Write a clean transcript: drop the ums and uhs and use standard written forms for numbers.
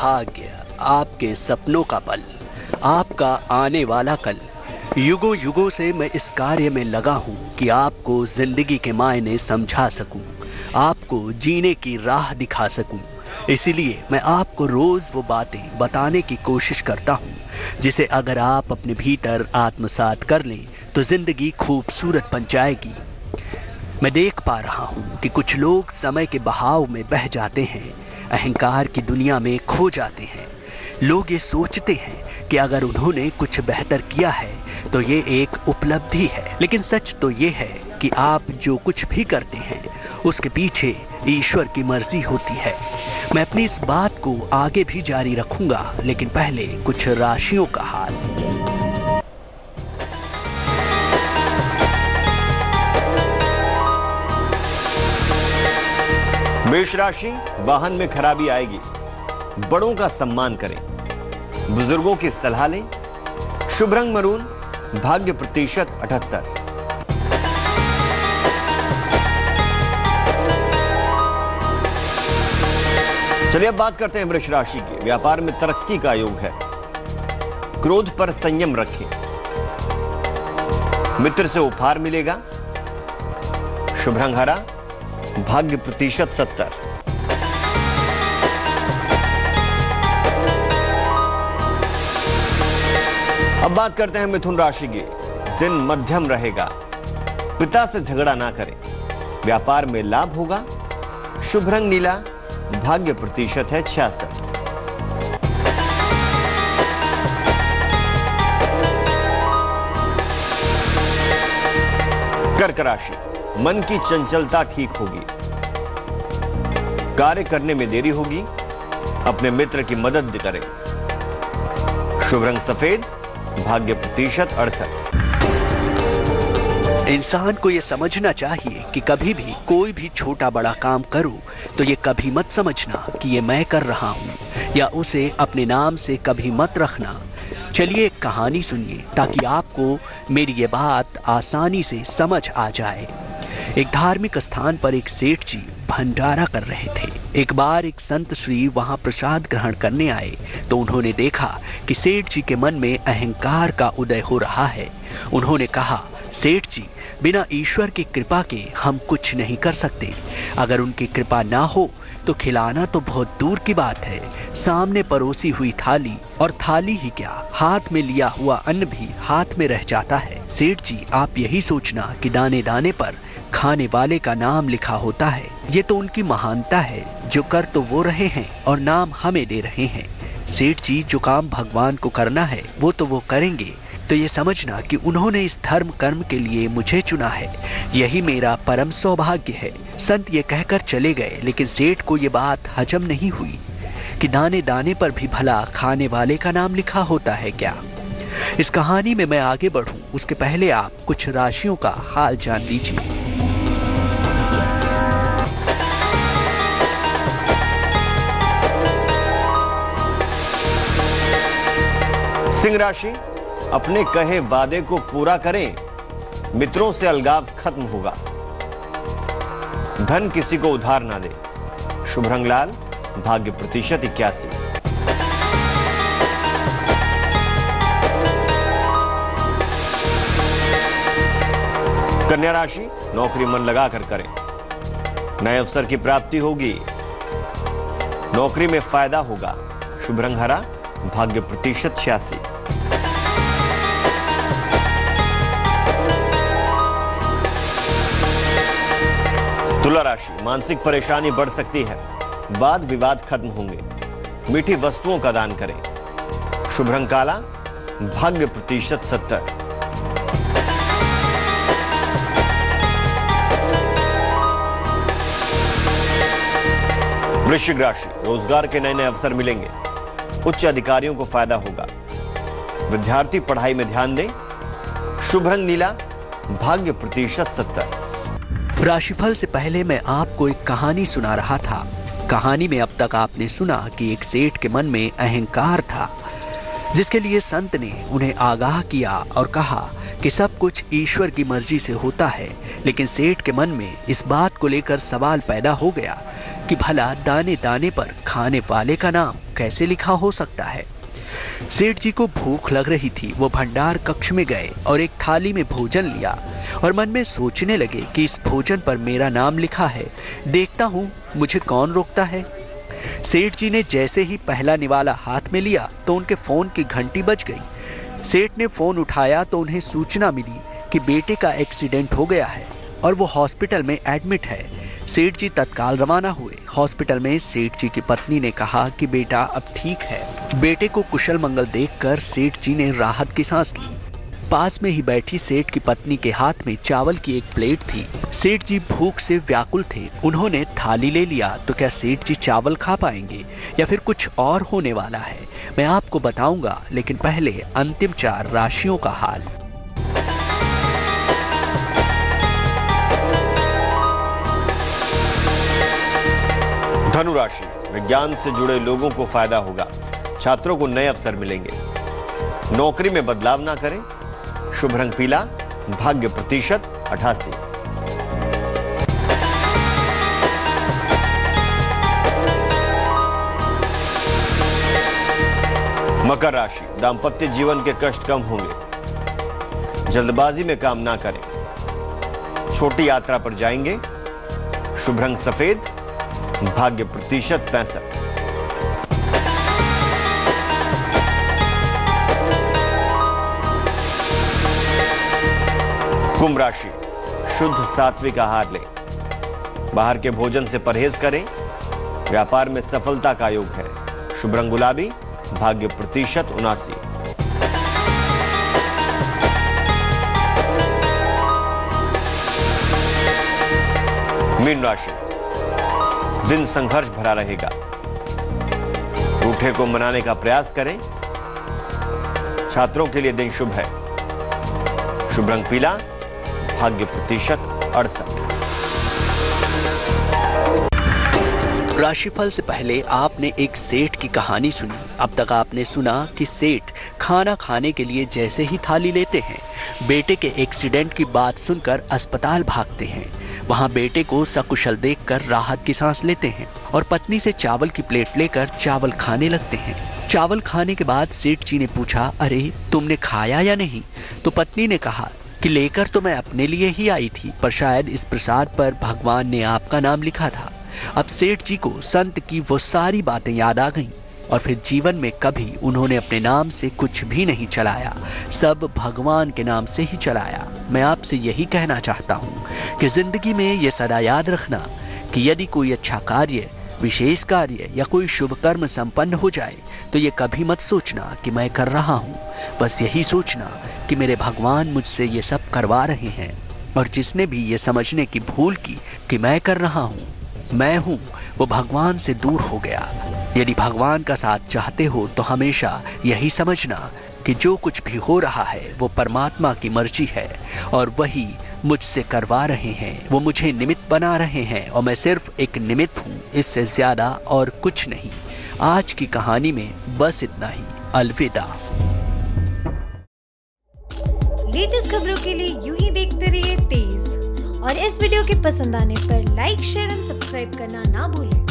भाग्य, आपके सपनों का पल, आपका आने वाला कल। युगों युगों से मैं इस कार्य में लगा हूँ कि आपको जिंदगी के मायने समझा सकूँ, आपको जीने की राह दिखा सकूँ। इसीलिए मैं आपको रोज़ वो बातें बताने की कोशिश करता हूँ जिसे अगर आप अपने भीतर आत्मसात कर लें तो ज़िंदगी खूबसूरत बन जाएगी। मैं देख पा रहा हूँ कि कुछ लोग समय के बहाव में बह जाते हैं, अहंकार की दुनिया में खो जाते हैं। लोग ये सोचते हैं कि अगर उन्होंने कुछ बेहतर किया है तो ये एक उपलब्धि है, लेकिन सच तो ये है कि आप जो कुछ भी करते हैं उसके पीछे ईश्वर की मर्जी होती है। मैं अपनी इस बात को आगे भी जारी रखूंगा, लेकिन पहले कुछ राशियों का हाल। मेष राशि, वाहन में खराबी आएगी, बड़ों का सम्मान करें, बुजुर्गों की सलाह लें। शुभ रंग मरून, भाग्य प्रतिशत 78। चलिए अब बात करते हैं वृष राशि की। व्यापार में तरक्की का योग है, क्रोध पर संयम रखें, मित्र से उपहार मिलेगा। शुभ रंग हरा, भाग्य प्रतिशत 70। अब बात करते हैं मिथुन राशि की। दिन मध्यम रहेगा, पिता से झगड़ा ना करें, व्यापार में लाभ होगा। शुभ रंग नीला, भाग्य प्रतिशत है 66। कर्क राशि, मन की चंचलता ठीक होगी, कार्य करने में देरी होगी, अपने मित्र की मदद करें। शुभ रंग सफेद, भाग्य प्रतिशत 68। इंसान को ये समझना चाहिए कि कभी भी कोई भी छोटा बड़ा काम करो तो ये कभी मत समझना कि ये मैं कर रहा हूँ, या उसे अपने नाम से कभी मत रखना। चलिए एक कहानी सुनिए ताकि आपको मेरी ये बात आसानी से समझ आ जाए। एक धार्मिक स्थान पर एक सेठ जी भंडारा कर रहे थे। एक बार एक संत श्री वहां प्रसाद ग्रहण करने आए तो उन्होंने देखा कि सेठ जी के मन में अहंकार का उदय हो रहा है। उन्होंने कहा, सेठ जी, बिना ईश्वर की कृपा के हम कुछ नहीं कर सकते। अगर उनकी कृपा ना हो तो खिलाना तो बहुत दूर की बात है, सामने परोसी हुई थाली, और थाली ही क्या, हाथ में लिया हुआ अन्न भी हाथ में रह जाता है। सेठ जी, आप यही सोचना कि दाने दाने पर खाने वाले का नाम लिखा होता है। ये तो उनकी महानता है, जो कर तो वो रहे हैं और नाम हमें दे रहे हैं। सेठ जी, जो काम भगवान को करना है वो तो वो करेंगे, तो ये समझना कि उन्होंने इस धर्म कर्म के लिए मुझे चुना है, यही मेरा परम सौभाग्य है। संत ये कहकर चले गए, लेकिन सेठ को ये बात हजम नहीं हुई कि दाने दाने पर भी भला खाने वाले का नाम लिखा होता है क्या। इस कहानी में मैं आगे बढ़ूं उसके पहले आप कुछ राशियों का हाल जान लीजिए। सिंह राशि, अपने कहे वादे को पूरा करें, मित्रों से अलगाव खत्म होगा, धन किसी को उधार ना दे। शुभ रंग लाल, भाग्य प्रतिशत 81। कन्या राशि, नौकरी मन लगाकर करें, नए अवसर की प्राप्ति होगी, नौकरी में फायदा होगा। शुभ रंग हरा, भाग्य प्रतिशत 86। तुला राशि, मानसिक परेशानी बढ़ सकती है, वाद विवाद खत्म होंगे, मीठी वस्तुओं का दान करें। शुभ रंग काला, भाग्य प्रतिशत 70। वृश्चिक राशि, रोजगार के नए नए अवसर मिलेंगे, उच्च अधिकारियों को फायदा होगा, विद्यार्थी पढ़ाई में ध्यान दें। शुभ रंग नीला, भाग्य प्रतिशत 70। राशिफल से पहले मैं आपको एक कहानी सुना रहा था। कहानी में अब तक आपने सुना कि एक सेठ के मन में अहंकार था, जिसके लिए संत ने उन्हें आगाह किया और कहा कि सब कुछ ईश्वर की मर्जी से होता है। लेकिन सेठ के मन में इस बात को लेकर सवाल पैदा हो गया कि भला दाने दाने पर खाने वाले का नाम कैसे लिखा हो सकता है। सेठ जी को भूख लग रही थी। वो भंडार कक्ष में गए और एक थाली में भोजन लिया और मन में सोचने लगे कि इस भोजन पर मेरा नाम लिखा है, देखता हूँ मुझे कौन रोकता है। सेठ जी ने जैसे ही पहला निवाला हाथ में लिया तो उनके फोन की घंटी बज गई। सेठ ने फोन उठाया तो उन्हें सूचना मिली कि बेटे का एक्सीडेंट हो गया है और वो हॉस्पिटल में एडमिट है। सेठ जी तत्काल रवाना हुए। हॉस्पिटल में सेठ जी की पत्नी ने कहा कि बेटा अब ठीक है। बेटे को कुशल मंगल देखकर सेठ जी ने राहत की सांस ली। पास में ही बैठी सेठ की पत्नी के हाथ में चावल की एक प्लेट थी। सेठ जी भूख से व्याकुल थे। उन्होंने थाली ले लिया तो क्या सेठ जी चावल खा पाएंगे या फिर कुछ और होने वाला है, मैं आपको बताऊंगा। लेकिन पहले अंतिम 4 राशियों का हाल। धनु राशि, विज्ञान से जुड़े लोगों को फायदा होगा। छात्रों को नए अवसर मिलेंगे। नौकरी में बदलाव ना करें। शुभ रंग पीला, भाग्य प्रतिशत 88। मकर राशि, दाम्पत्य जीवन के कष्ट कम होंगे। जल्दबाजी में काम ना करें। छोटी यात्रा पर जाएंगे। शुभ रंग सफेद, भाग्य प्रतिशत 65। कुंभ राशि, शुद्ध सात्विक आहार लें। बाहर के भोजन से परहेज करें। व्यापार में सफलता का योग है। शुभ रंग गुलाबी, भाग्य प्रतिशत 79। मीन राशि, दिन संघर्ष भरा रहेगा। रूठे को मनाने का प्रयास करें। छात्रों के लिए दिन शुभ है। शुभ रंग पीला, भाग्य प्रतिशत 68। राशिफल से पहले आपने एक सेठ की कहानी सुनी। अब तक आपने सुना कि सेठ खाना खाने के लिए जैसे ही थाली लेते हैं, बेटे के एक्सीडेंट की बात सुनकर अस्पताल भागते हैं। वहां बेटे को सकुशल देखकर राहत की सांस लेते हैं और पत्नी से चावल की प्लेट लेकर चावल खाने लगते हैं। चावल खाने के बाद सेठ जी ने पूछा, अरे तुमने खाया या नहीं? तो पत्नी ने कहा कि लेकर तो मैं अपने लिए ही आई थी, पर शायद इस प्रसाद पर भगवान ने आपका नाम लिखा था। अब सेठ जी को संत की वो सारी बातें याद आ गईं और फिर जीवन में कभी उन्होंने अपने नाम से कुछ भी नहीं चलाया, सब भगवान के नाम से ही चलाया। मैं आपसे यही कहना चाहता हूँ कि जिंदगी में ये सदा याद रखना कि यदि कोई अच्छा कार्य, विशेष कार्य या कोई शुभ कर्म संपन्न हो जाए तो ये कभी मत सोचना कि मैं कर रहा हूँ। बस यही सोचना कि मेरे भगवान मुझसे ये सब करवा रहे हैं। और जिसने भी ये समझने की भूल की कि मैं कर रहा हूँ, मैं हूँ, वो भगवान से दूर हो गया। यदि भगवान का साथ चाहते हो तो हमेशा यही समझना कि जो कुछ भी हो रहा है वो परमात्मा की मर्जी है और वही मुझसे करवा रहे हैं। वो मुझे निमित्त बना रहे हैं और मैं सिर्फ एक निमित्त हूँ, इससे ज्यादा और कुछ नहीं। आज की कहानी में बस इतना ही। अलविदा। लेटेस्ट खबरों के लिए यूं ही देखते रहिए तेज, और इस वीडियो के पसंद आने पर लाइक, शेयर एंड सब्सक्राइब करना ना भूलें।